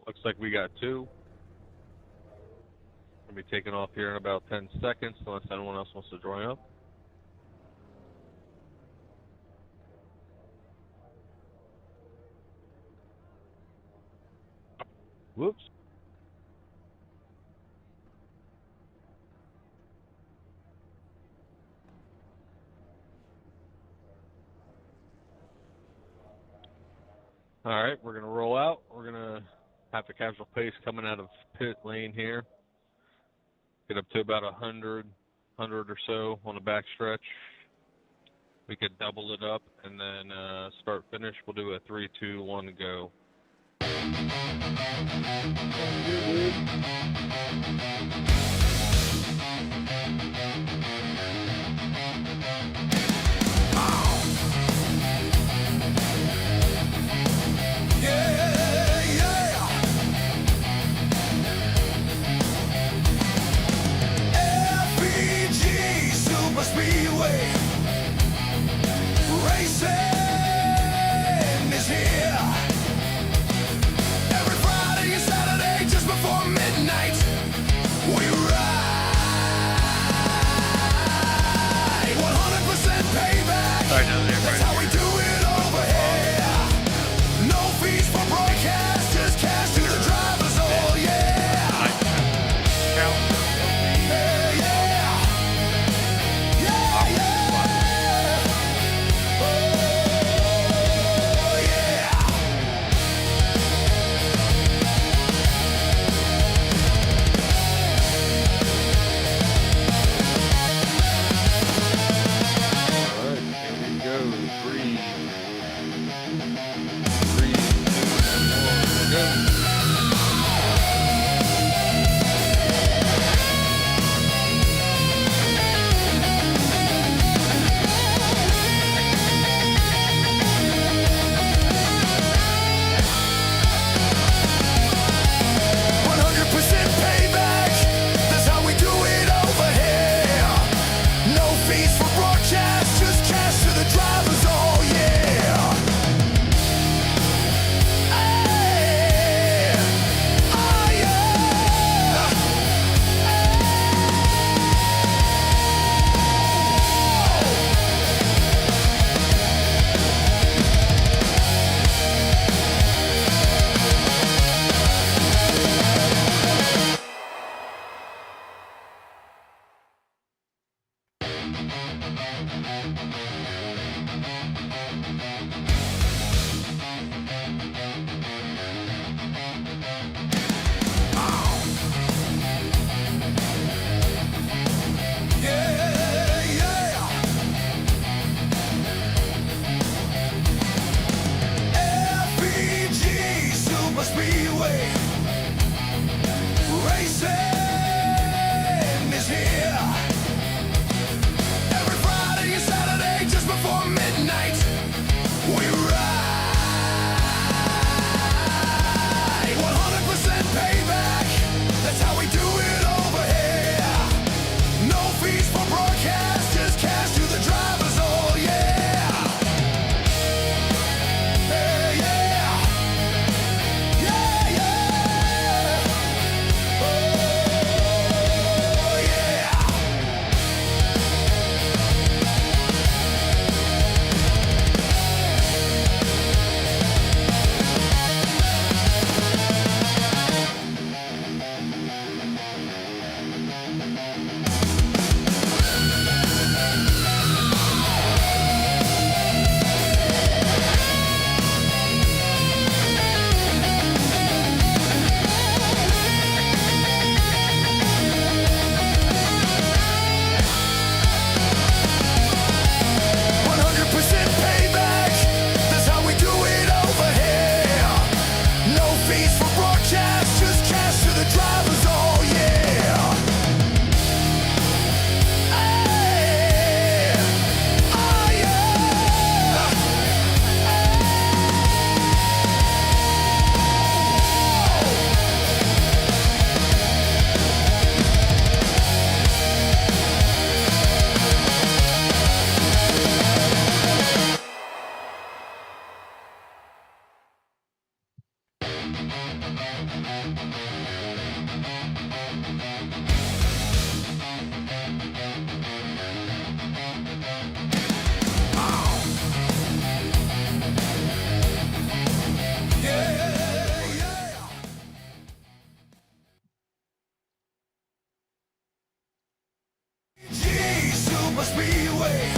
Looks like we got two. Gonna be taking off here in about 10 seconds unless anyone else wants to join up. Whoops. All right, we're going to roll out. We're going to have the casual pace coming out of pit lane here. Get up to about 100 or so on the back stretch. We could double it up and then start finish. We'll do a 3, 2, 1, go. Speedway racing is here. Every Friday and Saturday just before midnight, we ride 100% payback. That's how we do it over here. No fees for broadcast, just cash to the drivers. Oh yeah. Speedway racing is here. Every Friday and Saturday just before midnight, we ride 100% payback. That's how we do it over here. No fees for broadcast, just cash to the drivers. Oh yeah. Oh Super Speedway.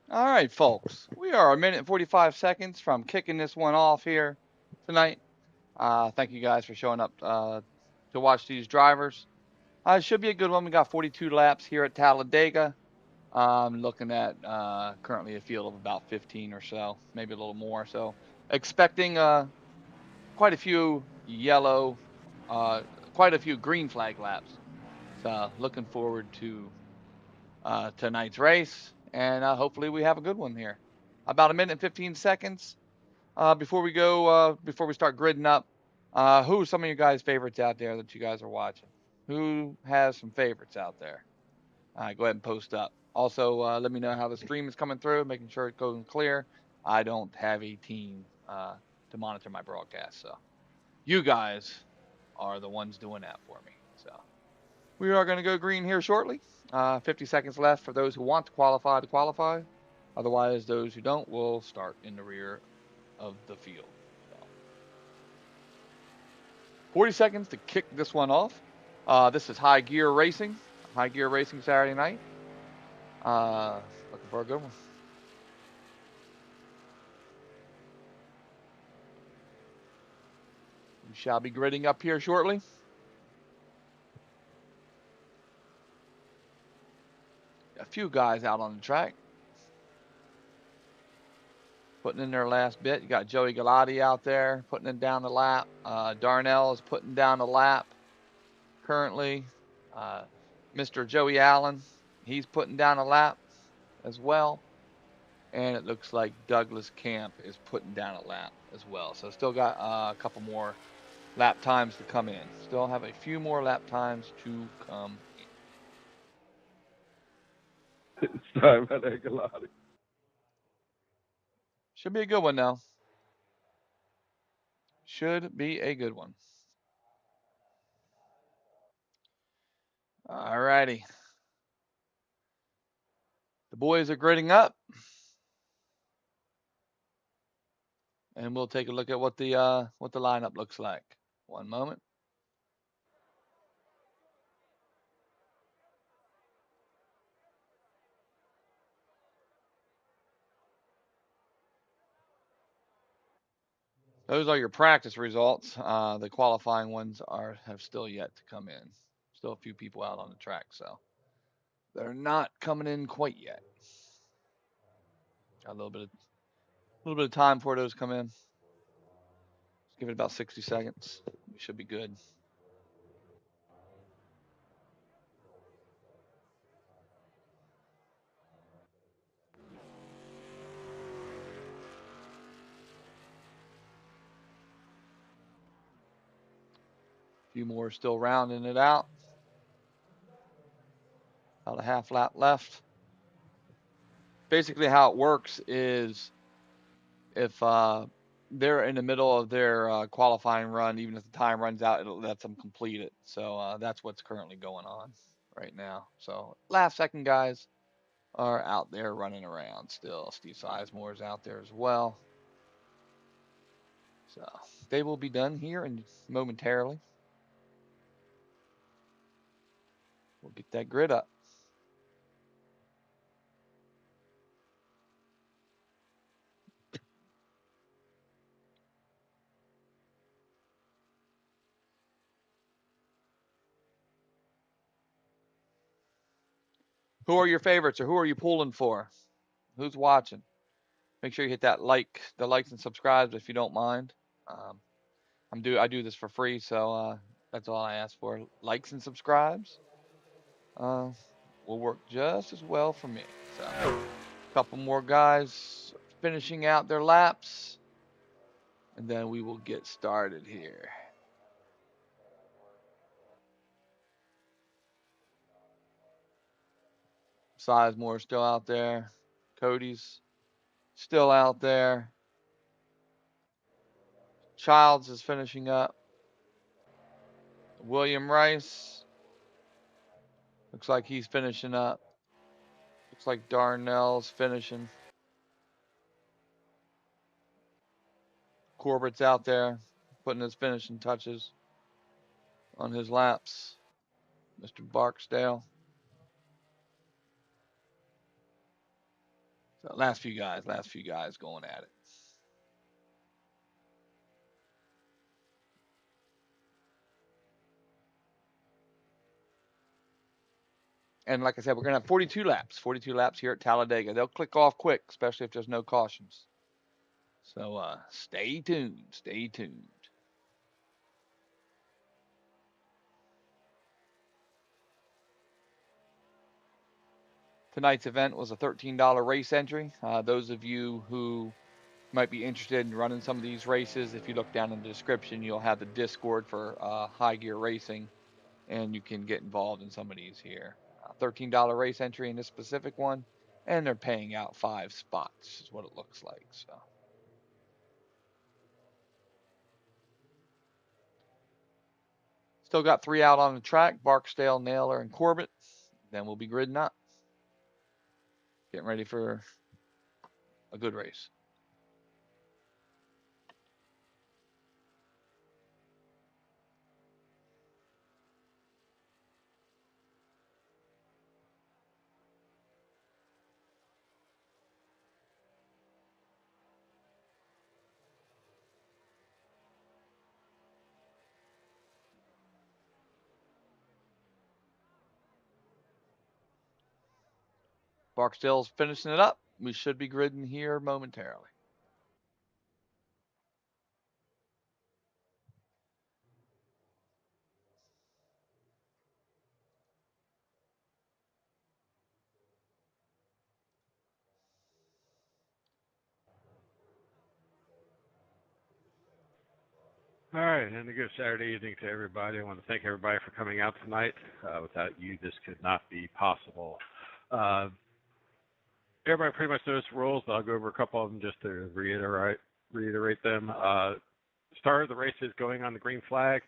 All right, folks, we are a minute and 45 seconds from kicking this one off here tonight. Thank you guys for showing up to watch these drivers. It should be a good one. We got 42 laps here at Talladega. Looking at currently a field of about 15 or so, maybe a little more. So expecting quite a few yellow, quite a few green flag laps. So looking forward to tonight's race, and hopefully we have a good one here. About a minute and 15 seconds before we go, before we start gridding up. Who are some of you guys' favorites out there that you guys are watching? Who has some favorites out there? Go ahead and post up. Also, let me know how the stream is coming through, making sure it goes clear. I don't have a team to monitor my broadcast, so you guys are the ones doing that for me. So we are going to go green here shortly. 50 seconds left for those who want to qualify. Otherwise, those who don't will start in the rear of the field. So 40 seconds to kick this one off. This is High Gear Racing. High Gear Racing Saturday night. Looking for a good one. We shall be gridding up here shortly. A few guys out on the track, putting in their last bit. You got Joey Galati out there putting it down the lap. Darnell is putting down the lap currently. Mr. Joey Allen, he's putting down a lap as well. And it looks like Douglas Camp is putting down a lap as well. So still got a couple more lap times to come in. Still have a few more lap times to come in. Sorry about that, Galati. Should be a good one now. Should be a good one. All righty. The boys are gridding up. And we'll take a look at what the lineup looks like. One moment. Those are your practice results. The qualifying ones have still yet to come in. Still a few people out on the track, so they're not coming in quite yet. Got a little bit of time before those come in. Let's give it about 60 seconds. We should be good. A few more still rounding it out. About a half lap left. Basically, how it works is if they're in the middle of their qualifying run, even if the time runs out, it lets them complete it. So that's what's currently going on right now. So last second guys are out there running around still. Steve Sizemore is out there as well. So they will be done here and momentarily. We'll get that grid up. Who are your favorites, or who are you pulling for? Who's watching? Make sure you hit that the likes and subscribes if you don't mind. Um, I do this for free, so that's all I ask for. Likes and subscribes will work just as well for me. So, a couple more guys finishing out their laps, and then we will get started here. Sizemore still out there. Cody's still out there. Childs is finishing up. William Rice looks like he's finishing up. Looks like Darnell's finishing. Corbett's out there putting his finishing touches on his laps. Mr. Barksdale. So last few guys going at it. And like I said, we're going to have 42 laps here at Talladega. They'll click off quick, especially if there's no cautions. So stay tuned. Tonight's event was a $13 race entry. Those of you who might be interested in running some of these races, if you look down in the description, you'll have the Discord for High Gear Racing, and you can get involved in some of these here. $13 race entry in this specific one, and they're paying out 5 spots, is what it looks like. So, still got 3 out on the track: Barksdale, Naylor, and Corbett. Then we'll be gridding up, getting ready for a good race. Barksdale's finishing it up. We should be gridding here momentarily. All right, and a good Saturday evening to everybody. I want to thank everybody for coming out tonight. Without you, this could not be possible. Everybody pretty much knows the rules, but I'll go over a couple of them just to reiterate them. Start of the race is going on the green flag.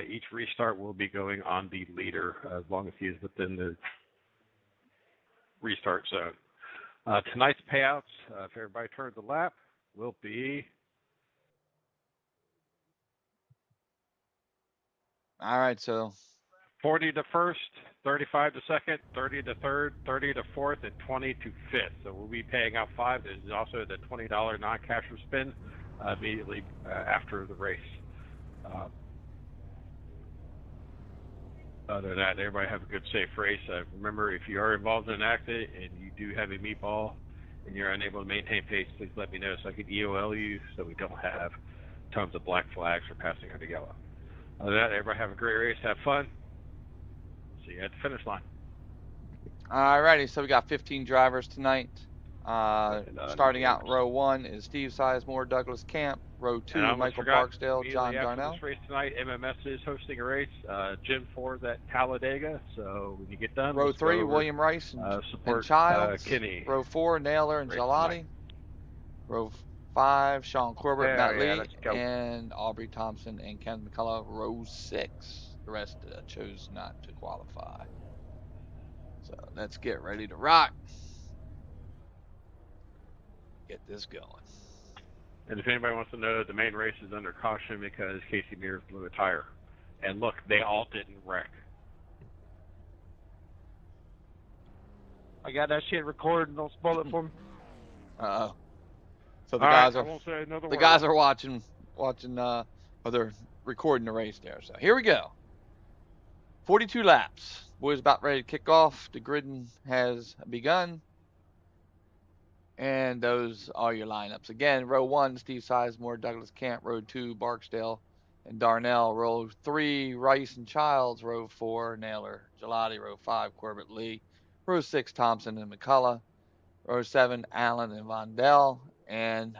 Each restart will be going on the leader as long as he is within the restart zone. Tonight's payouts, if everybody turns the lap, will be... All right, so 40 to first, 35 to second, 30 to third, 30 to fourth, and 20 to fifth. So we'll be paying out 5. There's also the $20 non-casher spin immediately after the race. Other than that, everybody have a good, safe race. Remember, if you are involved in an accident and you do have a meatball and you're unable to maintain pace, please let me know so I can EOL you so we don't have tons of black flags for passing under yellow. Other than that, everybody have a great race. Have fun. See you at the finish line. All righty, so we got 15 drivers tonight. Starting out in row 1 is Steve Sizemore, Douglas Camp. Row 2, Michael Barksdale, John Darnell. This race tonight, MMS is hosting a race. Jim Ford's at Talladega, so when you get done, row 3, William Rice and Childs. Kenny. Row 4, Naylor and Gelati. Row 5, Sean Corbett, Matt Lee, and Aubrey Thompson and Ken McCullough. Row 6, the rest chose not to qualify. So let's get ready to rock. Get this going. And if anybody wants to know, the main race is under caution because Casey Mears blew a tire. And look, they all didn't wreck. I got that shit recorded. Don't spoil it for me. Uh-oh. So the guys are watching, or they're recording the race there. So here we go. 42 laps. Boys about ready to kick off. The gridding has begun. And those are your lineups. Again, row 1, Steve Sizemore, Douglas Camp. Row 2, Barksdale and Darnell. Row 3, Rice and Childs. Row 4, Naylor, Gelati. Row 5, Corbett Lee. Row 6, Thompson and McCullough. Row 7, Allen and Vondell. And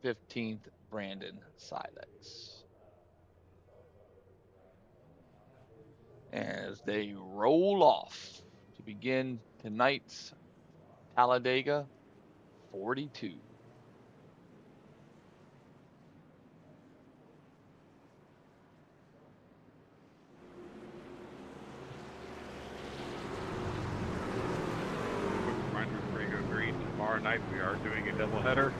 15th, Brandon Silex. As they roll off to begin tonight's Talladega 42. Reminder before you go green, tomorrow night we are doing a doubleheader.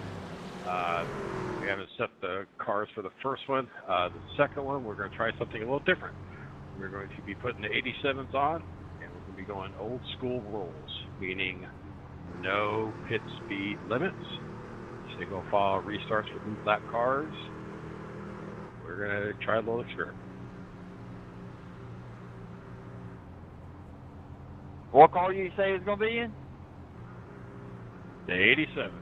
We haven't set the cars for the first one. The second one, we're going to try something a little different. We're going to be putting the 87s on, and we're going to be going old school rules, meaning no pit speed limits, single file restarts with new lap cars. We're going to try a little experiment. What car you say is going to be in? The 87s.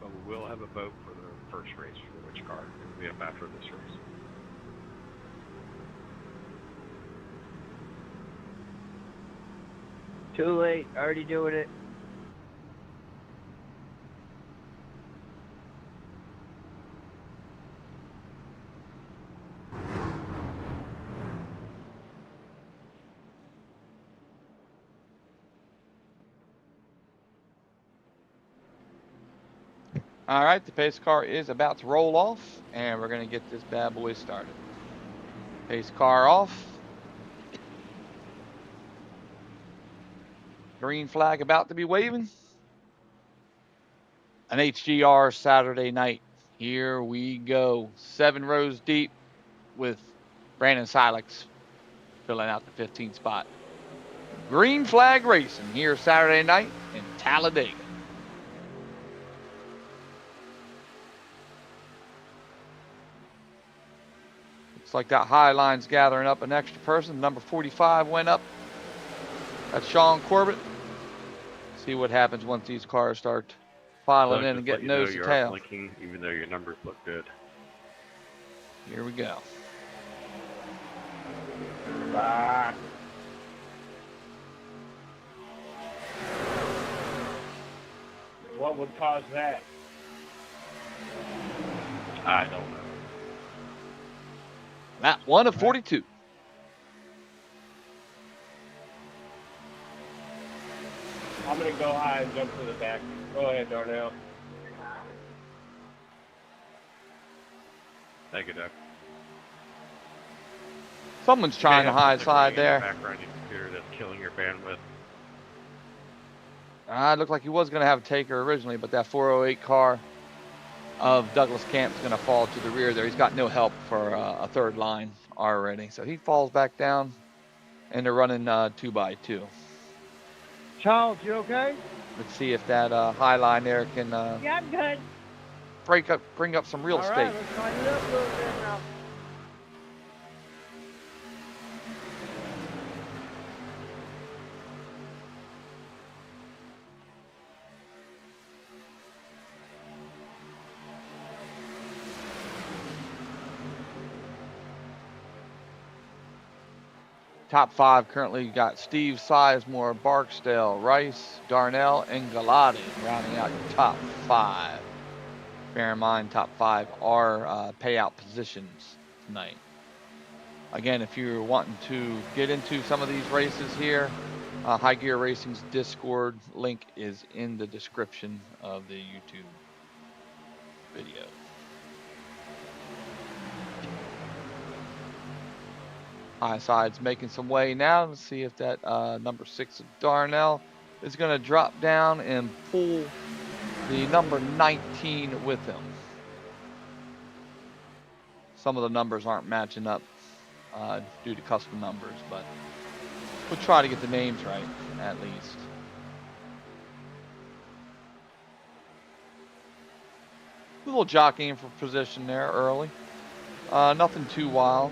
But we will have a vote for the first race for which car it will be up after this race. Too late. Already doing it. All right, the pace car is about to roll off, and we're going to get this bad boy started. Pace car off. Green flag about to be waving. An HGR Saturday night. Here we go. 7 rows deep with Brandon Silex filling out the 15th spot. Green flag racing here Saturday night in Talladega. Looks like that high line's gathering up an extra person. Number 45 went up. That's Sean Corbett. See what happens once these cars start filing in and getting nose to tail. Blinking, even though your numbers look good. Here we go. What would cause that? I don't know. Lap 1 of 42. I'm going to go high and jump to the back. Go ahead, Darnell. Thank you, Doug. Someone's trying to high side there. Background your computer that's killing your bandwidth. It looked like he was going to have a taker originally, but that 408 car of Douglas Camp's going to fall to the rear there. He's got no help for a third line already. So he falls back down, and they're running 2x2. Charles, you okay? Let's see if that high line there can Yeah, I'm good. bring up some real All estate. right, let's tighten it up a little bit now. Top 5 currently got Steve Sizemore, Barksdale, Rice, Darnell, and Gelati rounding out your top 5. Bear in mind, top 5 are payout positions tonight. Again, if you're wanting to get into some of these races here, High Gear Racing's Discord link is in the description of the YouTube video. High side's making some way now. Let's see if that number 6 of Darnell is going to drop down and pull the number 19 with him. Some of the numbers aren't matching up due to custom numbers, but we'll try to get the names right at least. A little jockeying for position there early. Nothing too wild.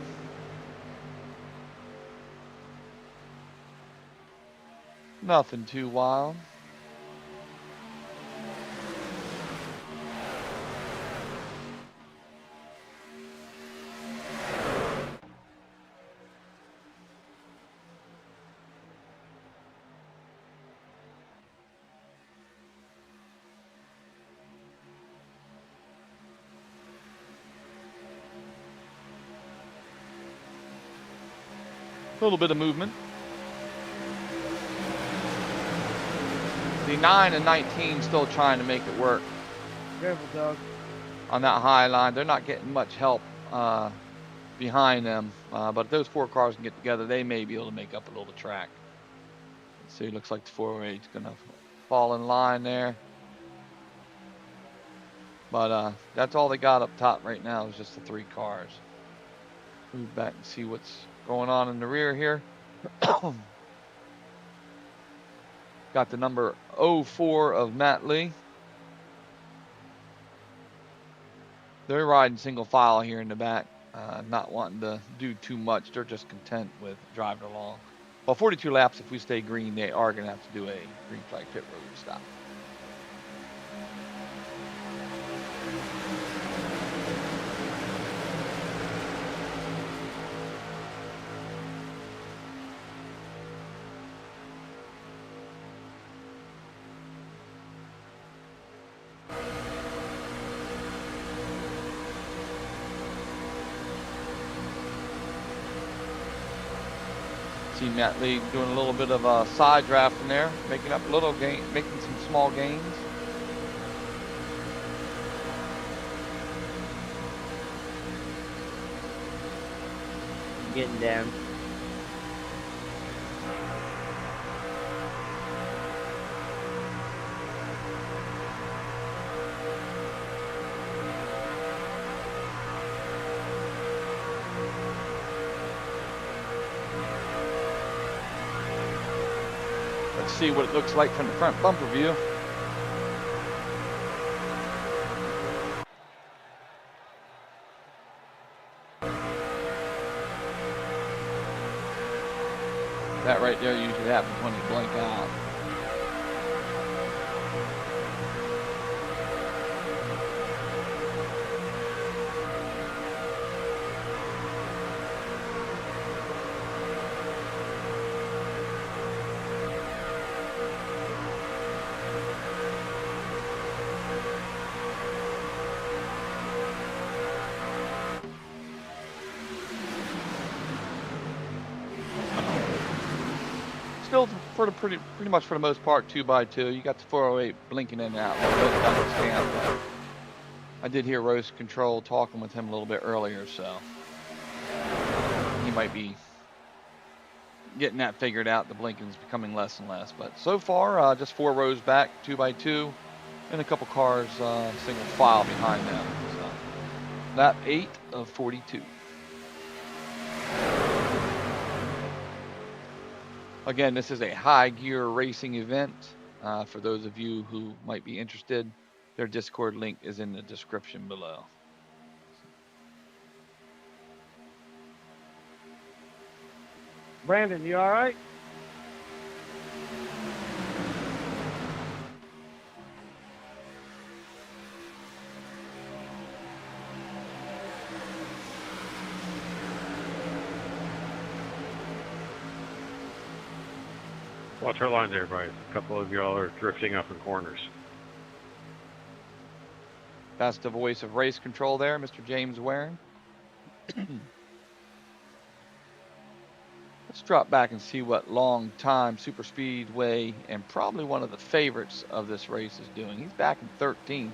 Nothing too wild. A little bit of movement. The 9 and 19 still trying to make it work. Careful, dog. On that high line, they're not getting much help behind them. But if those 4 cars can get together, they may be able to make up a little track. Let's see, looks like the 408 is going to fall in line there. But that's all they got up top right now is just the 3 cars. Move back and see what's going on in the rear here. Got the number 04 of Matt Lee. They're riding single file here in the back, not wanting to do too much. They're just content with driving along. Well, 42 laps, if we stay green, they are going to have to do a green flag pit road stop. See Matt Lee doing a little bit of a side drafting there, making up a little gain, making some small gains. Getting down. Let's see what it looks like from the front bumper view. That right there usually happens when you blink out. Still for the pretty much for the most part 2x2. You got the 408 blinking in and out. I did hear Rose Control talking with him a little bit earlier, so he might be getting that figured out. The blinking's becoming less and less, but so far just 4 rows back, 2x2, and a couple cars single file behind them. So lap 8 of 42. Again, this is a high gear racing event. For those of you who might be interested, their Discord link is in the description below. Brandon, you all right? Watch our lines, everybody. A couple of y'all are drifting up in corners. That's the voice of race control there, Mr. James Warren. Let's drop back and see what long time Super Speedway and probably one of the favorites of this race is doing. He's back in 13th.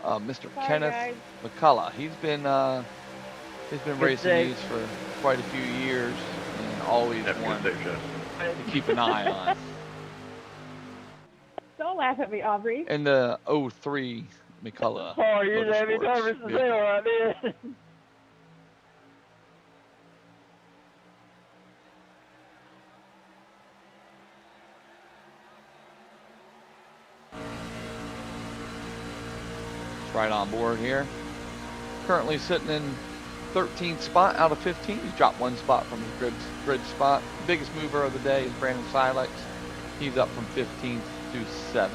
Mr. Bye, Kenneth guys. McCullough. He's been racing these for quite a few years and always Have a one good day, Jeff. to keep an eye on. laugh at me, Aubrey. in the 03 McCullough. Oh, you're having Motorsports nervous as vehicle. hell out there. Right on board here. Currently sitting in 13th spot out of 15. He's dropped one spot from his grid spot. Biggest mover of the day is Brandon Silex. He's up from 15th to 7th.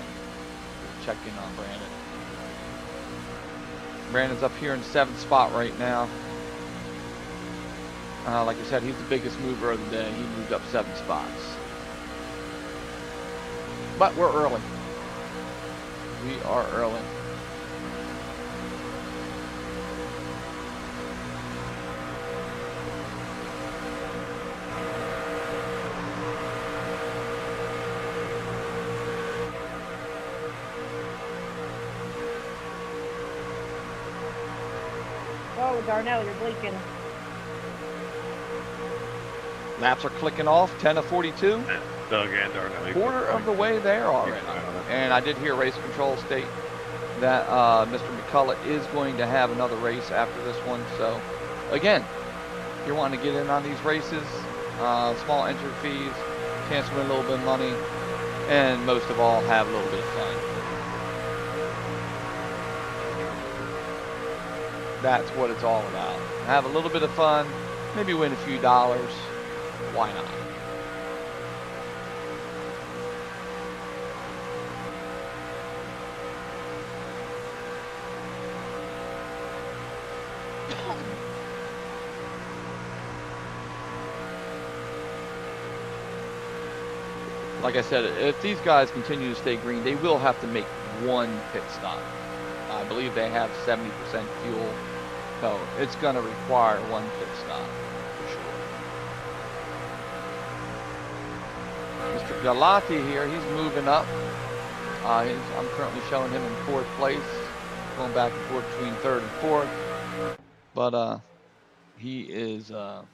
Check in on Brandon. Brandon's up here in 7th spot right now. Like I said, he's the biggest mover of the day. He moved up 7 spots. But we're early. We are early. Oh, Darnell, you're blinking. Laps are clicking off, 10 of 42. Doug and Darnell. Quarter of the way there already. And I did hear race control state that Mr. McCullough is going to have another race after this one. So, again, if you're wanting to get in on these races, small entry fees, chance to win a little bit of money, and most of all, have a little bit of fun. That's what it's all about. Have a little bit of fun, maybe win a few dollars. Why not? Like I said, if these guys continue to stay green, they will have to make one pit stop. I believe they have 70% fuel, so it's going to require one pit stop for sure. Mr. Galati here, he's moving up. I'm currently showing him in 4th place, going back and forth between 3rd and 4th. But he is our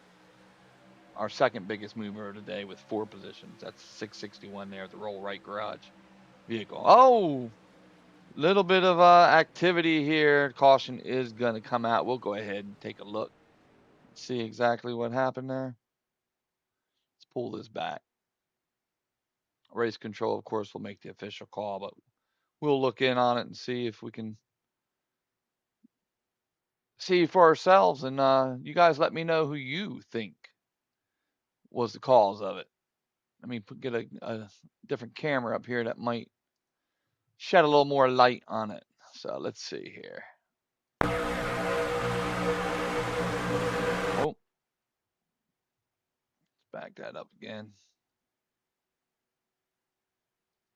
second biggest mover of the day with 4 positions. That's 661 there at the roll right garage vehicle. Oh, little bit of activity here. Caution is going to come out. We'll go ahead and take a look. See exactly what happened there. Let's pull this back. Race control, of course, will make the official call, but we'll look in on it and see if we can see for ourselves. And you guys let me know who you think was the cause of it. Let me get a different camera up here that might shed a little more light on it. So let's see here. Oh, let's back that up again.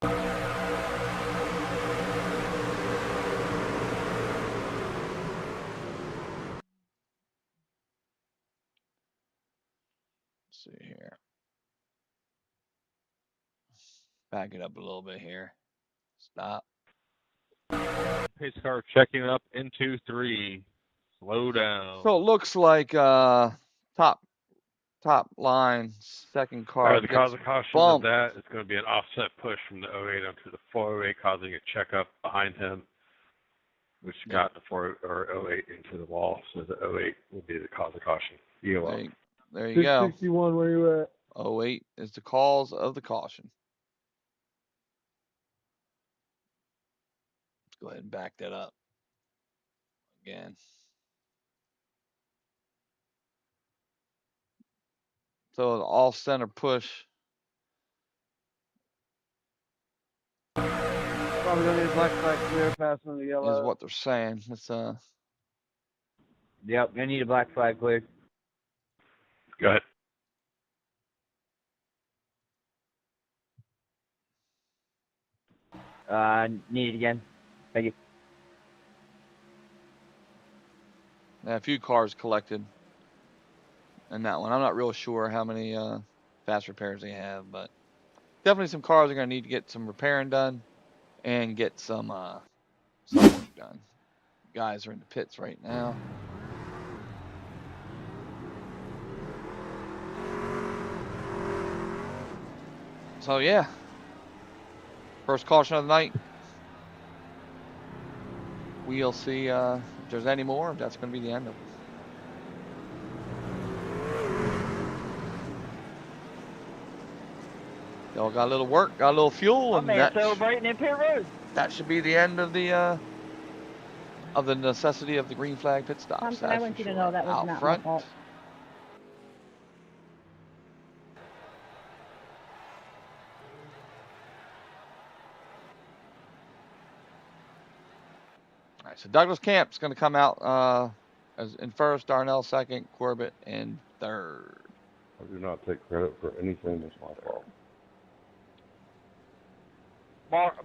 Let's see here. Back it up a little bit here. Stop. Pace car checking up into 3. Slow down. So it looks like top line second car. The cause of caution of bumped. that is going to be an offset push from the 08 onto the 408, causing a checkup behind him, which got the 08 into the wall. So the 08 will be the cause of caution. EOL. There you go. 661, where you at? 08 is the cause of the caution. Let's go ahead and back that up again. So the off center push. Probably gonna need a black flag clear, passing on the yellow. Is what they're saying. It's Yep, I need a black flag clear. Go ahead. Need it again. Thank you. a few cars collected in that one. I'm not real sure how many fast repairs they have, but definitely some cars are going to need to get some repairing done and get some work done. Guys are in the pits right now. So yeah, First caution of the night. We'll see if there's any more, if that's going to be the end of it. Y'all got a little work, got a little fuel, My and man that, celebrating in pit road. that should be the end of the necessity of the green flag pit stops. Thompson, I That's want for you to sure. know that was Out not front. my fault. All right, so Douglas Camp's going to come out as in first, Darnell second, Corbett in third. I do not take credit for anything that's my fault.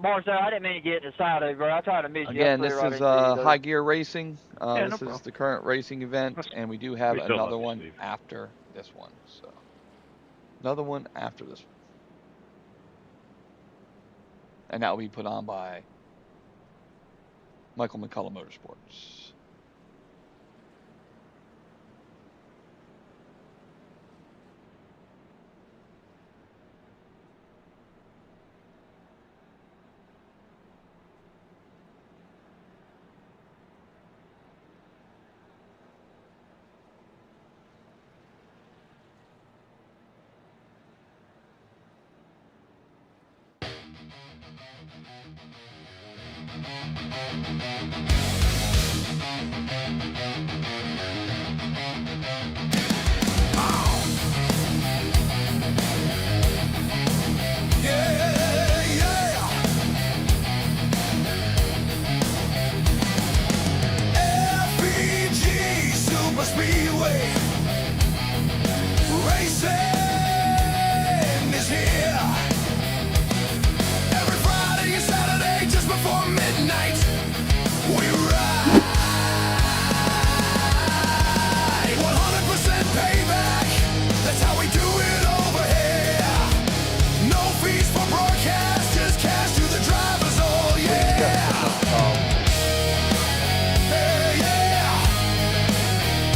Marcel, I didn't mean to get excited, bro. I tried to miss you. Again, this is High Gear Racing. Yeah, This no is the current racing event, and we do have We still another love you, one Steve. after this one. So, another one after this one, and that will be put on by Michael McCullough Motorsports. Yeah, yeah. FPG Super Speedway Racing is here. Every Friday and Saturday just before midnight, we ride. 100% payback, that's how we do it over here. No fees for broadcast, just cash to the drivers, oh yeah. Hey, yeah.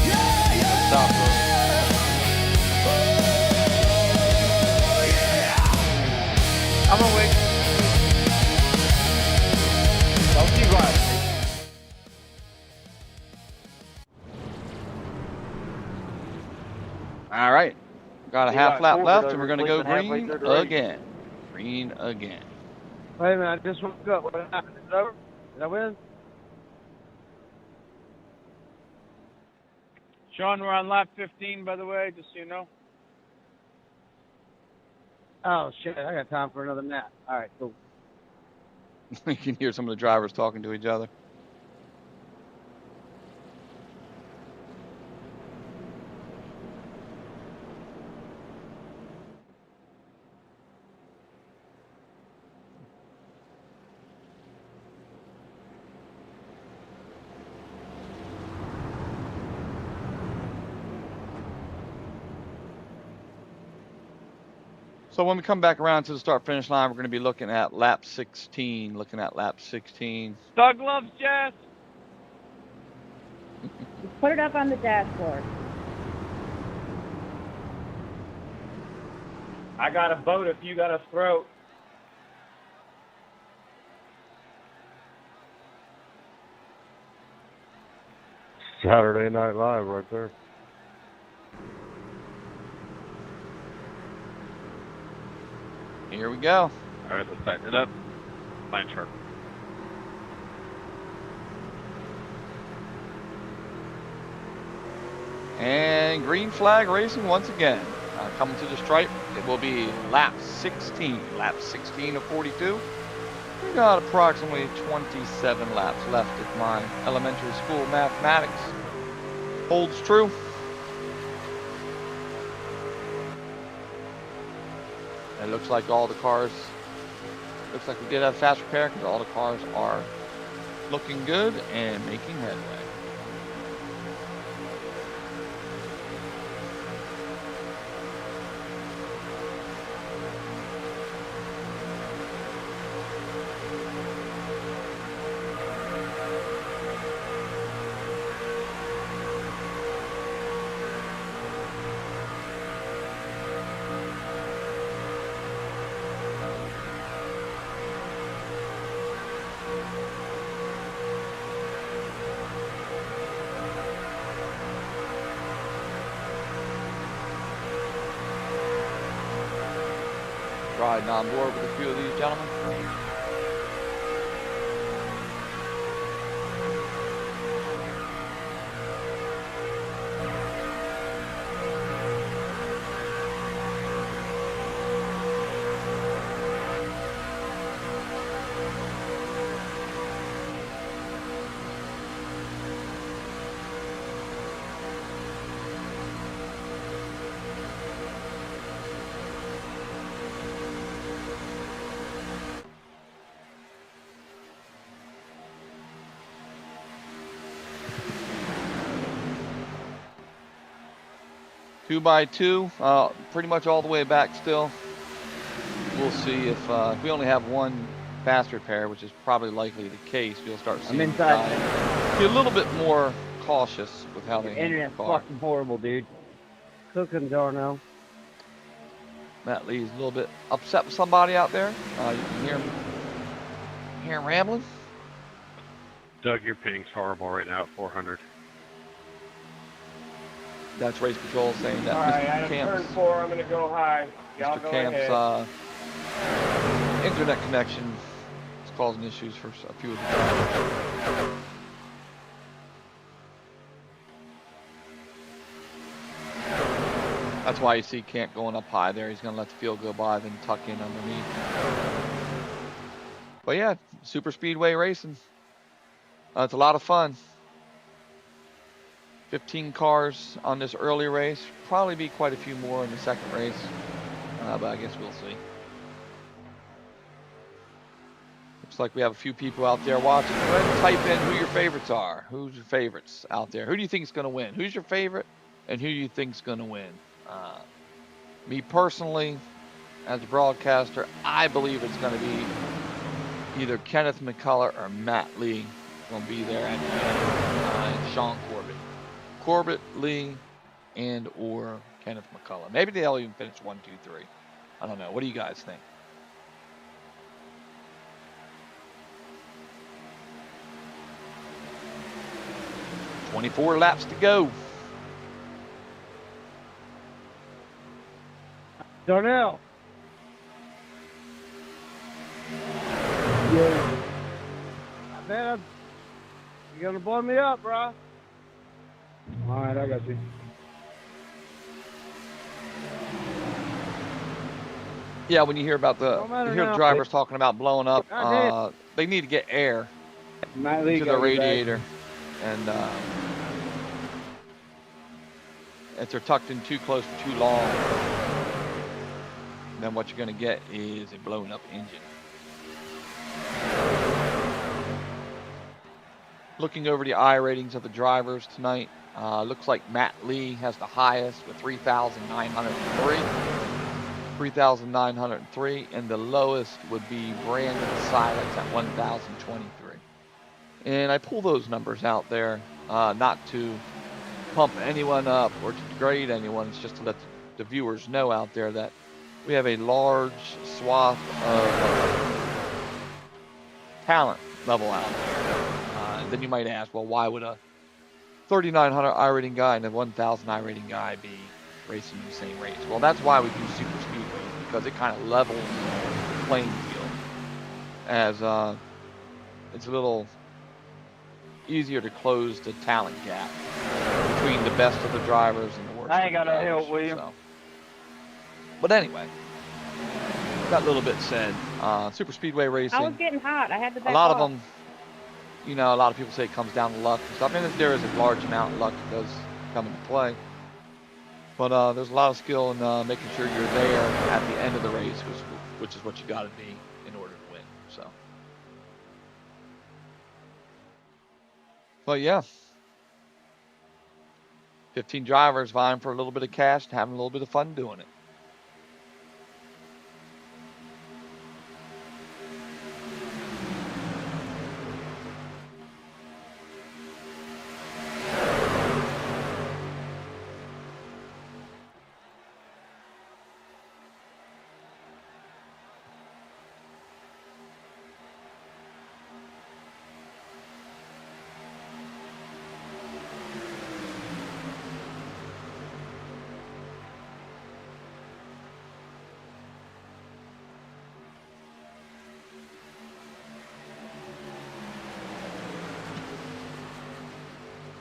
Yeah, yeah. Stop, bro. Oh yeah. I'm gonna wait. Don't keep riding. All right, got a We half got lap Corbett left, over and we're going to go sleeping halfway green through the race. again. Green again. Wait a minute, I just woke up. What happened? Is it over? Did I win? Sean, we're on lap 15, by the way, just so you know. Oh shit, I got time for another nap. All right, cool. You can hear some of the drivers talking to each other. So when we come back around to the start finish line, we're going to be looking at lap 16. Doug loves Jess. Just put it up on the dashboard. I got a boat if you got a throat. Saturday Night Live right there. Here we go. All right, let's tighten it up. Line sharp. And green flag racing once again. Coming to the stripe, it will be lap 16. Lap 16 of 42. We got approximately 27 laps left if my elementary school mathematics holds true. It looks like all the cars, looks like we did have fast repair because all the cars are looking good and making headway. riding on board with a few of these gentlemen. Two by two, pretty much all the way back still. We'll see if we only have one fast repair, which is probably likely the case. You'll start seeing I'm these inside. guys be a little bit more cautious with how they handle the Internet's car. fucking horrible, dude. Cooking, Darnell. Matt Lee's a little bit upset with somebody out there. You can hear him rambling. Doug, your ping's horrible right now at 400. That's Race Patrol saying that All right, Mr. out of turn Camp's, 4, I'm gonna go high. Y'all Mr. go Camp's ahead. internet connection is causing issues for a few of the drivers. That's why you see Camp going up high there. He's going to let the field go by, then tuck in underneath. But yeah, super speedway racing. It's a lot of fun. 15 cars on this early race. Probably be quite a few more in the second race. But I guess we'll see. Looks like we have a few people out there watching. Go ahead and type in who your favorites are. Who's your favorites out there? Who do you think is going to win? Who's your favorite? And who do you think is going to win? Me personally, as a broadcaster, I believe it's going to be either Kenneth McCullough or Matt Lee going to be there at the end, and Sean Corbett. Corbett, Lee, and or Kenneth McCullough. Maybe they'll even finish 1, 2, 3. I don't know. What do you guys think? "24 laps to go." Darnell. Yeah. Man, you gonna blow me up, bro? All right, I got you. Yeah, when you hear about No you matter hear the now. drivers talking about blowing up, God they need to get air Matt Lee to the got you back. radiator, and if they're tucked in too close for too long, then what you're going to get is a blown up engine. Looking over the I ratings of the drivers tonight, looks like Matt Lee has the highest with 3,903, and the lowest would be Brandon Silence at 1,023. And I pull those numbers out there, not to pump anyone up or to degrade anyone. It's just to let the viewers know out there that we have a large swath of talent level out there. Then you might ask, well, why would a 3,900 I rating guy and a 1,000 I rating guy be racing in the same race? Well, that's why we do super speedways, because it kind of levels the playing field, as it's a little easier to close the talent gap between the best of the drivers and the worst. I ain't of the got no drivers, help with you. so. But anyway, that little bit said, super speedway racing. I was getting hot. I had to back A lot off. of them, you know, a lot of people say it comes down to luck and stuff, and there is a large amount of luck that does come into play. But there's a lot of skill in making sure you're there at the end of the race, which is what you got to be in order to win. So, but yeah, 15 drivers vying for a little bit of cash and having a little bit of fun doing it.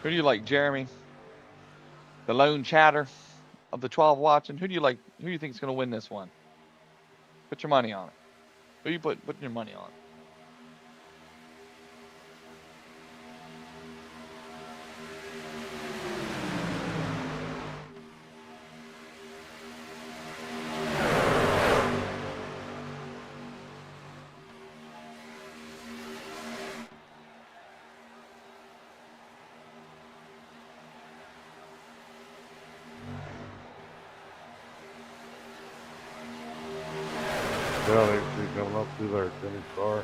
Who do you like, Jeremy? The lone chatter of the 12 watching. Who do you like? Who do you think is going to win this one? Put your money on it. Who you putting your money on? Yeah, they see coming up through there, Jimmy's car.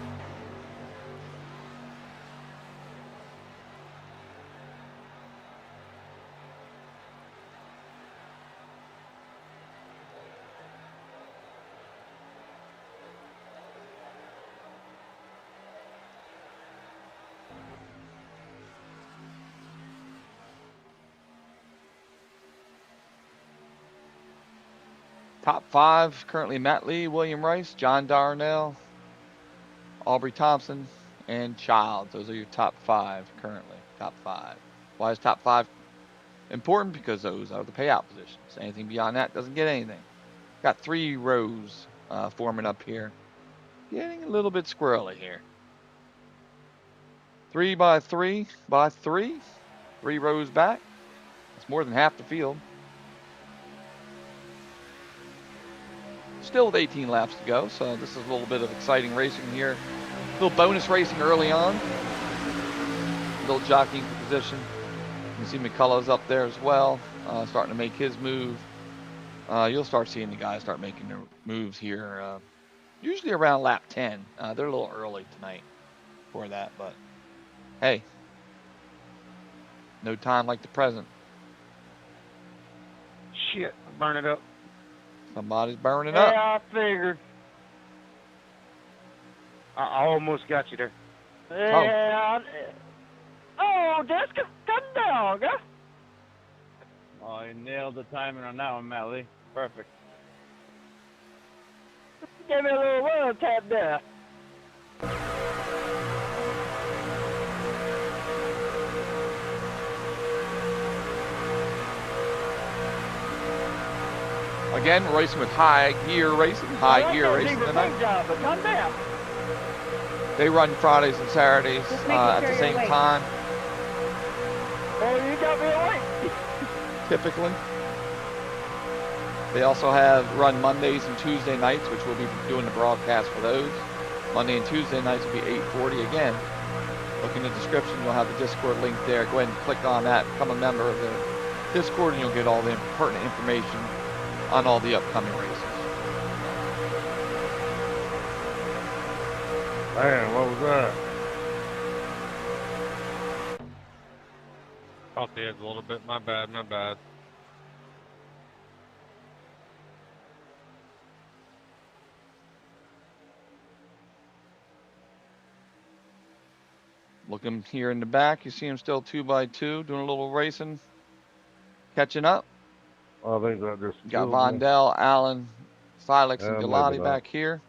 Top 5 currently: Matt Lee, William Rice, John Darnell, Aubrey Thompson, and Childs. Those are your top 5 currently. Top 5. Why is top 5 important? Because those are the payout positions. Anything beyond that doesn't get anything. Got 3 rows forming up here. Getting a little bit squirrely here. 3 by 3 by 3. 3 rows back. That's more than half the field. Still with 18 laps to go, so this is a little bit of exciting racing here. A little bonus racing early on. A little jockeying for position. You can see McCullough's up there as well, starting to make his move. You'll start seeing the guys start making their moves here, usually around lap 10. They're a little early tonight for that, but hey, no time like the present. Shit, burn it up. Somebody's burning up. Yeah, I figured. I almost got you there. Yeah. Oh, just come down, huh? Oh, you nailed the timing on that one, Matt Lee. Perfect. Give me a little one tap there. Again, we're racing with High Gear Racing. High Gear Racing tonight. Job, but come down. They run Fridays and Saturdays at the same time. Oh, you got me awake. Typically. They also run Mondays and Tuesday nights, which we'll be doing the broadcast for those. Monday and Tuesday nights will be 8:40 again. Look in the description, you'll have the Discord link there. Go ahead and click on that, become a member of the Discord, and you'll get all the pertinent information on all the upcoming races. Man, what was that? Off the edge a little bit. My bad, my bad. Looking here in the back, you see him still 2x2, doing a little racing, catching up. I think that just Got killed me. Vondell, Allen, Silex, and Yeah, Galati maybe back not. here.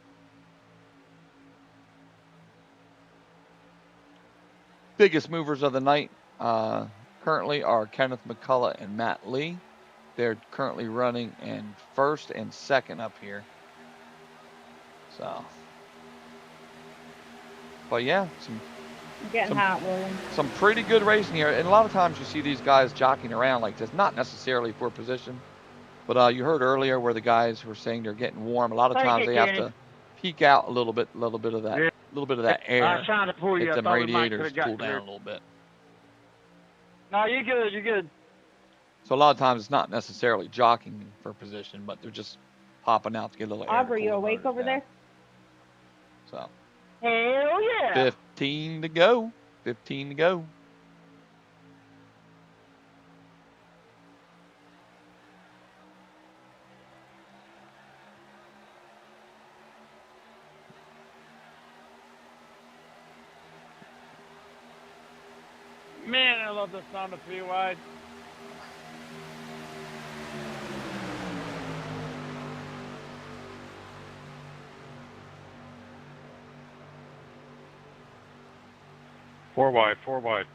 Biggest movers of the night currently are Kenneth McCullough and Matt Lee. They're currently running in first and second up here. So, but yeah, Getting hot, William. some pretty good racing here. And a lot of times you see these guys jockeying around like this, not necessarily for position, but you heard earlier where the guys were saying they're getting warm. A lot of times they have to peek out a little bit of that air. I was trying to pull you. Get I them thought we might radiators could've got cool down you. a little bit. No, you're good. You're good. So a lot of times it's not necessarily jockeying for position, but they're just popping out to get a little air. Aubrey, you awake over there? So. Hell yeah. 15 to go. 15 to go. Man, I love the sound of 3 wide. Four wide, 4 wide.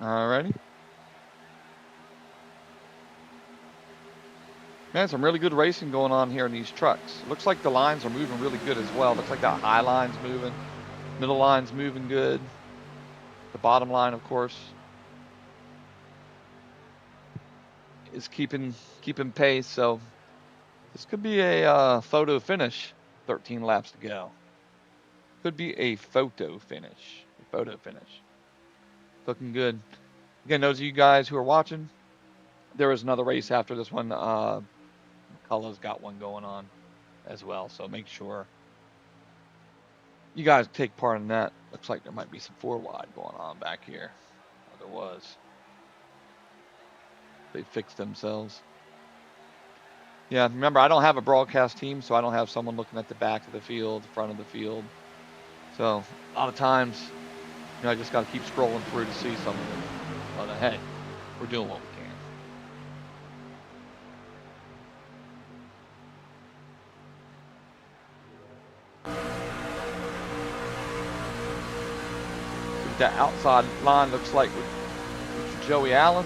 Alrighty. Man, some really good racing going on here in these trucks. It looks like the lines are moving really good as well. Looks like that high line's moving. Middle line's moving good. The bottom line, of course, is keeping pace. So this could be a photo finish. 13 laps to go. Could be a photo finish. Looking good. Again, those of you guys who are watching, there is another race after this one. McCullough's got one going on as well, so make sure you guys take part in that. Looks like there might be some 4 wide going on back here. Oh, there was. They fixed themselves. Yeah, remember, I don't have a broadcast team, so I don't have someone looking at the back of the field, the front of the field. So a lot of times, you know, I just got to keep scrolling through to see some of them. But hey, we're doing what we can. That outside line looks like with Joey Allen.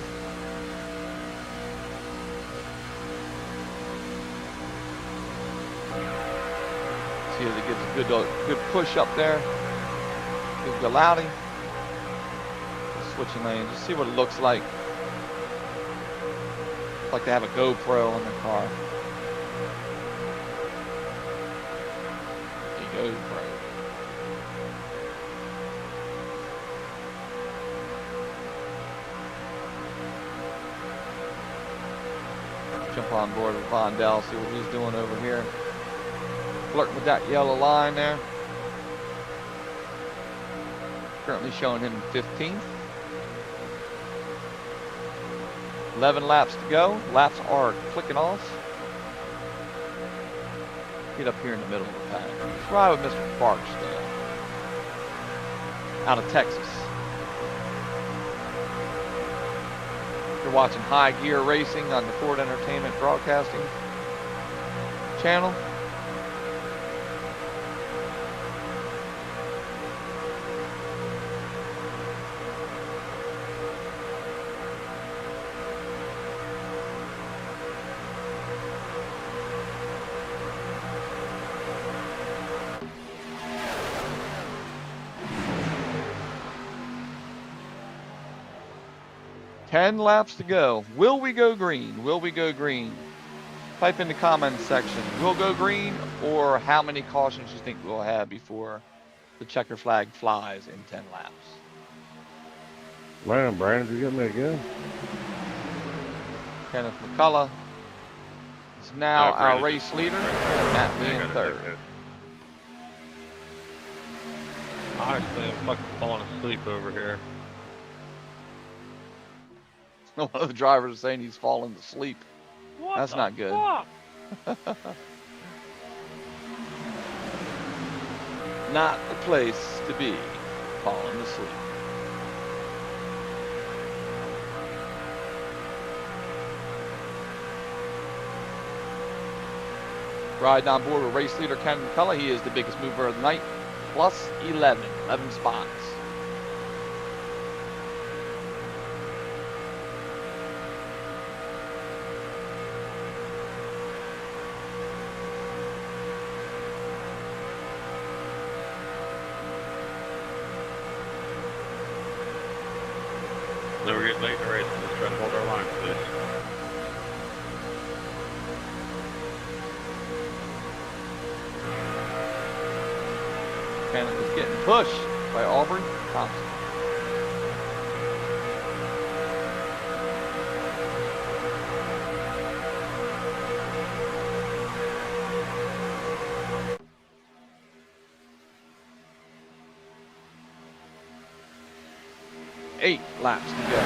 See as it gives a good push up there. Gives Galati. Switching lanes. Just see what it looks like. It's like they have a GoPro on their car. A GoPro. Jump on board with Vondell, see what he's doing over here. Flirting with that yellow line there. Currently showing him 15th. 11 laps to go. Laps are clicking off. Get up here in the middle of the pack. Let's ride with Mr. Barksdale. Out of Texas. You're watching High Gear Racing on the Ford Entertainment Broadcasting channel. Ten laps to go. Will we go green? Will we go green? Type in the comments section. We'll go green, or how many cautions you think we'll have before the checker flag flies in 10 laps. Man, Brandon, did you get me again? Kenneth McCullough is now our race leader, and Matt Lee in third. Honestly, I'm fucking falling asleep over here. One of the drivers is saying he's falling asleep. That's not good. Not the place to be, falling asleep. Riding on board with race leader Ken McCullough. He is the biggest mover of the night, plus 11 spots. So we're getting late in the race. Let's try to hold our line, please. Cannon is getting pushed by Aubrey Thompson. Eight laps to go.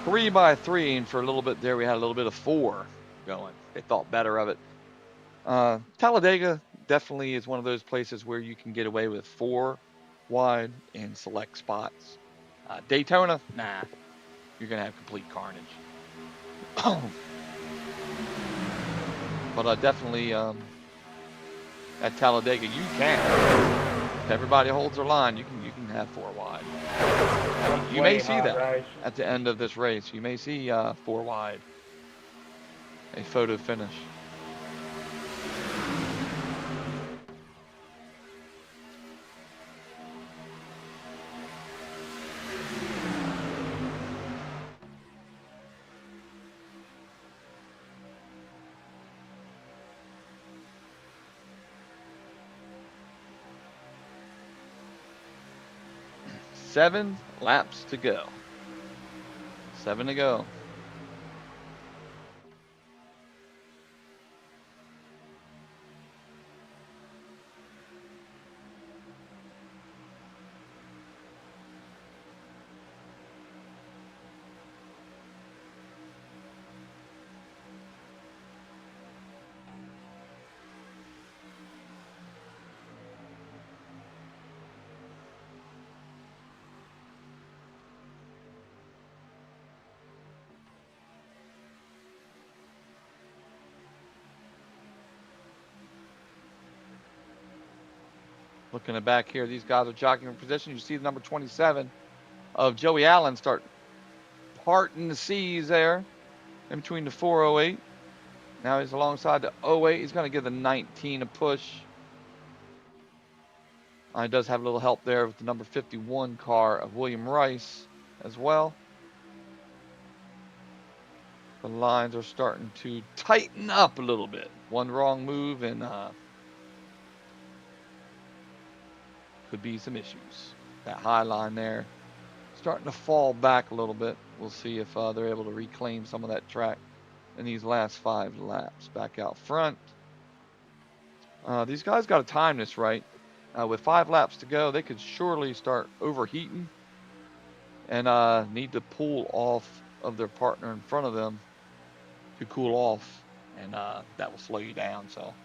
3 by 3, and for a little bit there we had a little bit of 4 going. They thought better of it. Talladega definitely is one of those places where you can get away with 4 wide in select spots. Daytona, nah, you're gonna have complete carnage. But definitely at Talladega you can. If everybody holds their line, you can have 4 wide. You may see that at the end of this race. You may see 4 wide. A photo finish. Seven laps to go. 7 to go. Looking at back here, these guys are jockeying for position. You see the number 27 of Joey Allen start parting the seas there in between the 408. Now he's alongside the 08. He's going to give the 19 a push. He does have a little help there with the number 51 car of William Rice as well. The lines are starting to tighten up a little bit. One wrong move and could be some issues. That high line there starting to fall back a little bit. We'll see if they're able to reclaim some of that track in these last 5 laps. Back out front. These guys got to time this right. With 5 laps to go, they could surely start overheating and need to pull off of their partner in front of them to cool off, and that will slow you down. So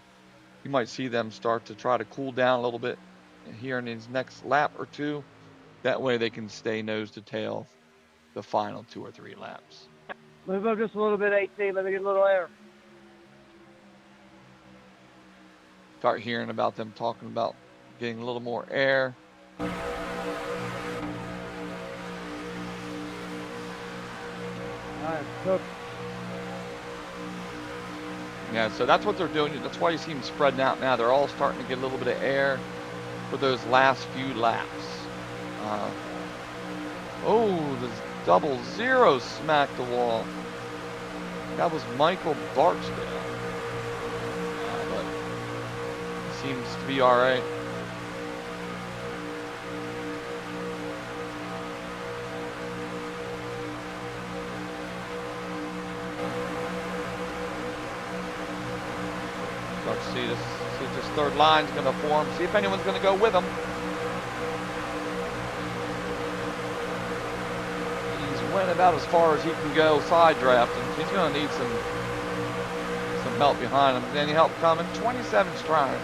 you might see them start to try to cool down a little bit here in these next lap or 2. That way they can stay nose to tail the final 2 or 3 laps. Move up just a little bit, 18. Let me get a little air. Start hearing about them talking about getting a little more air. Nice, cook. Yeah, so that's what they're doing. That's why you see them spreading out now. They're all starting to get a little bit of air for those last few laps. Oh, the double zero smacked the wall. That was Michael Barksdale. But seems to be all right. Start to see this third line's going to form. See if anyone's going to go with him. He's went about as far as he can go side drafting. He's going to need some help behind him. Any help coming? 27's trying.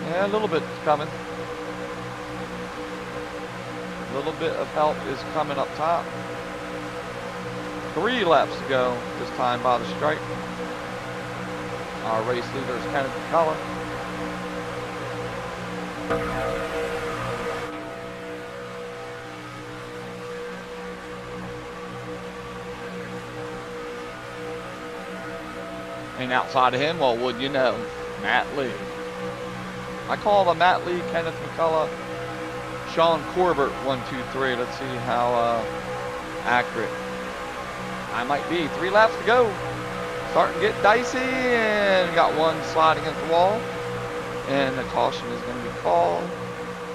Yeah, a little bit coming. A little bit of help is coming up top. 3 laps to go this time by the stripe. Our race leader is Kenneth McCullough. And outside of him, well, would you know, Matt Lee. I call him Matt Lee, Kenneth McCullough, Sean Corbett, 1, 2, 3. Let's see how accurate I might be. 3 laps to go. Starting to get dicey, and we got one sliding against the wall. And the caution is going to be called.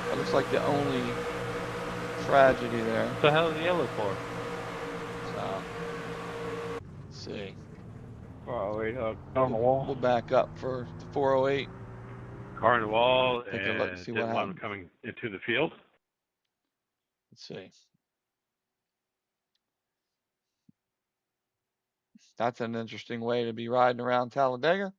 That looks like the only tragedy there. What the hell is the yellow for? So, let's see. 408 hook. On the wall. We'll back up for the 408. Car on the wall, Take a and look and see what didn't want happened. him coming into the field. Let's see. That's an interesting way to be riding around Talladega.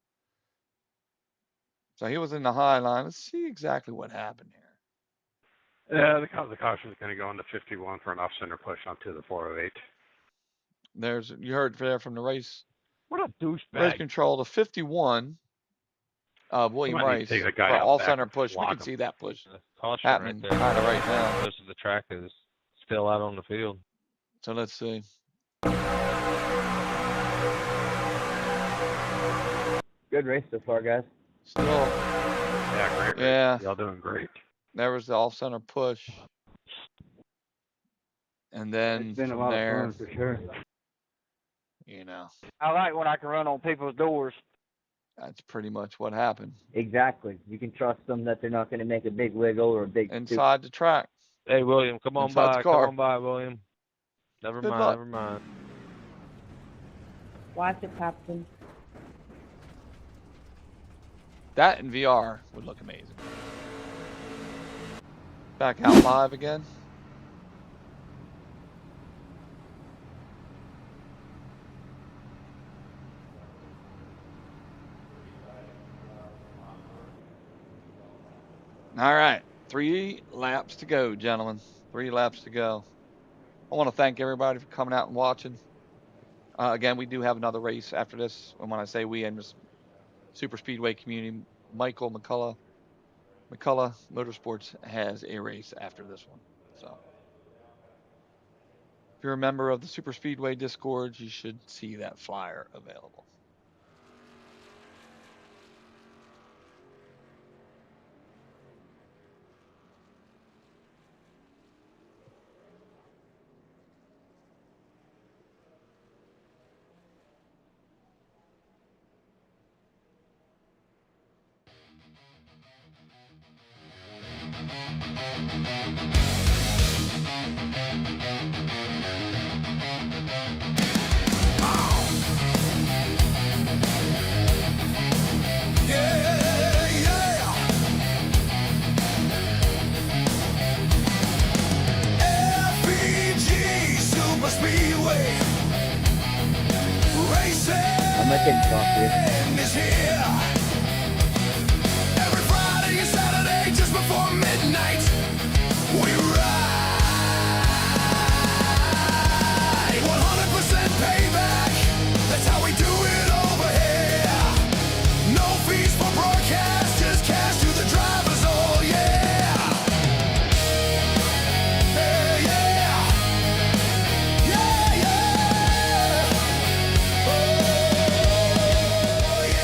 So he was in the high line. Let's see exactly what happened here. Yeah, the caution is going to go into 51 for an off-center push onto the 408. You heard there from the race What a douchebag. control to 51. William Somebody Rice take the guy for out all back center and push. We flog can him. see that push Caution happening right there. kind of right now. Most of the track is still out on the field. So let's see. Good race so far, guys. Still, Yeah, great race. yeah. Y'all doing great. There was the off center push. And then It's been a from lot there, of fun for sure. you know, I like when I can run on people's doors. that's pretty much what happened. Exactly. You can trust them that they're not going to make a big wiggle or a big Inside the track. Hey, William, come on Inside the by. car. Come on by, William. Never Good mind. luck. Never mind. Watch it, Captain. That in VR would look amazing. Back out live again. All right, 3 laps to go, gentlemen. 3 laps to go. I want to thank everybody for coming out and watching. Again, we do have another race after this. And when I say we, I'm just Super Speedway community. Michael McCullough Motorsports has a race after this one. So if you're a member of the Super Speedway Discord, you should see that flyer available. Super Speedway racing I'm not getting coffee. is here. Every Friday and Saturday just before midnight, we ride. 100% payback, that's how we do it over here. No fees for broadcast, just cash to the drivers, oh yeah. Hey, yeah. Yeah, yeah. Oh, yeah.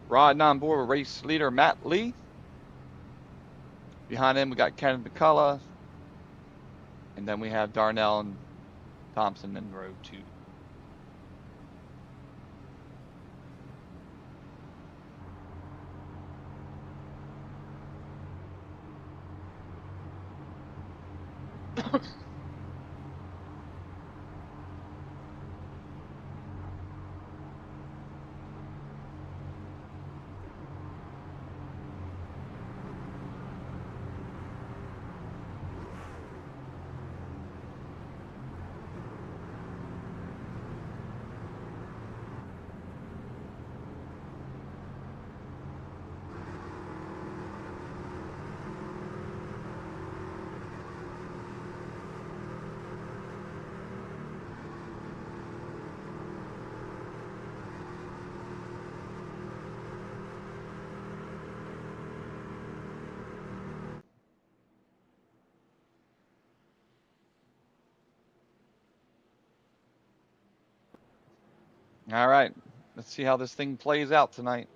Riding on board with race leader Matt Lee. Behind him, we got Kenneth McCullough. And then we have Darnell and Thompson in row 2. All right, let's see how this thing plays out tonight.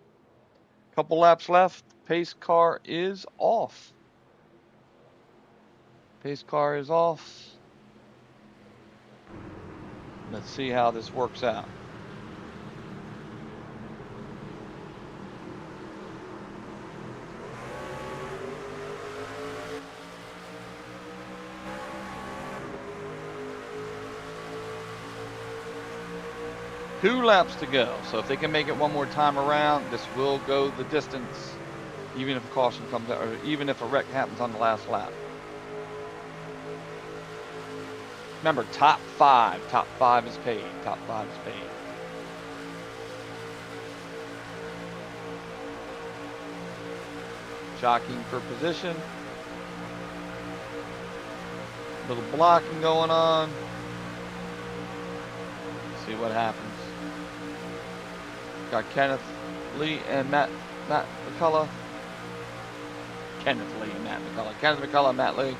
Couple laps left. Pace car is off. Pace car is off. Let's see how this works out. Two laps to go. So if they can make it one more time around, this will go the distance, even if a caution comes out, or even if a wreck happens on the last lap. Remember, top five. Top five is paid. Top five is paid. Jockeying for position. Little blocking going on. See what happens. Got Kenneth Lee and Matt McCullough. Kenneth Lee and Matt McCullough. Kenneth McCullough and Matt Lee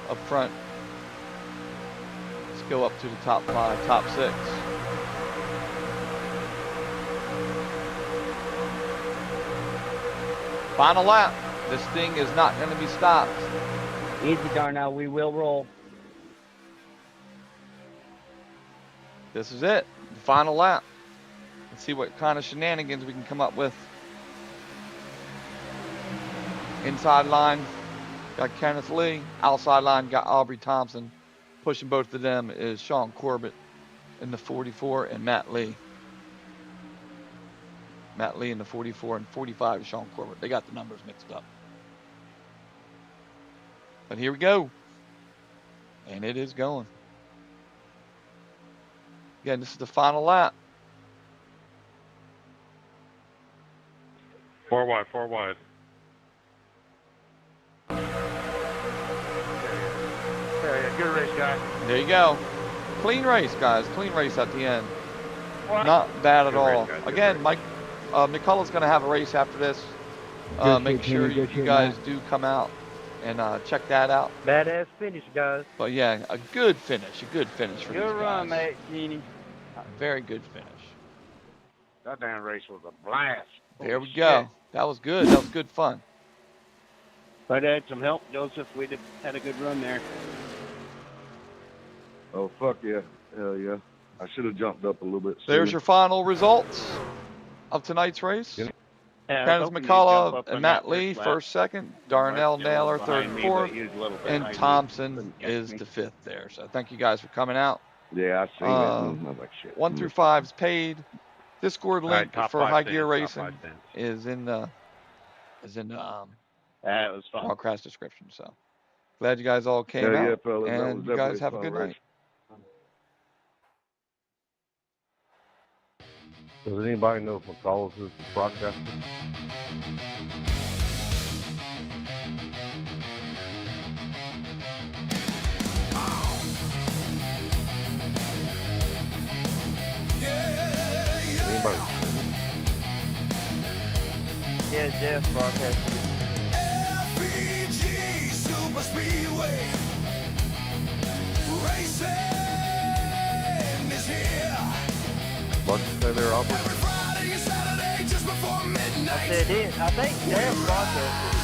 up front. Let's go up to the top five, top six. Final lap. This thing is not going to be stopped. Easy, Darnell. We will roll. This is it. The final lap. Let's see what kind of shenanigans we can come up with. Inside line, got Kenneth Lee. Outside line, got Aubrey Thompson. Pushing both of them is Sean Corbett in the 44 and Matt Lee. Matt Lee in the 44 and 45 is Sean Corbett. They got the numbers mixed up. But here we go. And it is going. Again, this is the final lap. 4 wide, 4 wide. Yeah, good race, guy. There you go. Clean race, guys. Clean race at the end. What? Not bad at Good race, all. guys. Good Again, race. Mike McCullough's going to have a race after this. Make sure you guys do come out and check that out. Badass finish, guys. But yeah, a good finish for Good these run, guys. mate, Genie. A very good finish. That damn race was a blast. There Holy we go. shit. That was good. That was good fun. If I'd had some help, Joseph, we'd have had a good run there. Oh, fuck yeah. Hell yeah. I should have jumped up a little bit sooner. There's your final results of tonight's race. Yeah. Yeah, I was Kenneth hoping you'd jump McCullough up and on Matt that Lee, lap. first, second. Darnell He was a Naylor, little third behind and me, fourth. but he was a little And behind me. Thompson Couldn't catch is me. the fifth there. So thank you guys for coming out. Yeah, I seen it. I was like, shit. 1 through 5 is paid. Discord All right, link top for five High cents, Gear top Racing 5 cents. is in the That was fun. broadcast description. So glad you guys all came Yeah, yeah, out, fellas. That was and you guys definitely a have a fun good race. night. Does anybody know if McCullough's is the broadcaster? Anybody? Yeah, Jeff broadcasting. FEG Super Speedway Racing is here. What did you say there, Albert? Every Friday and Saturday just before I midnight. said it. I think Jeff broadcasted.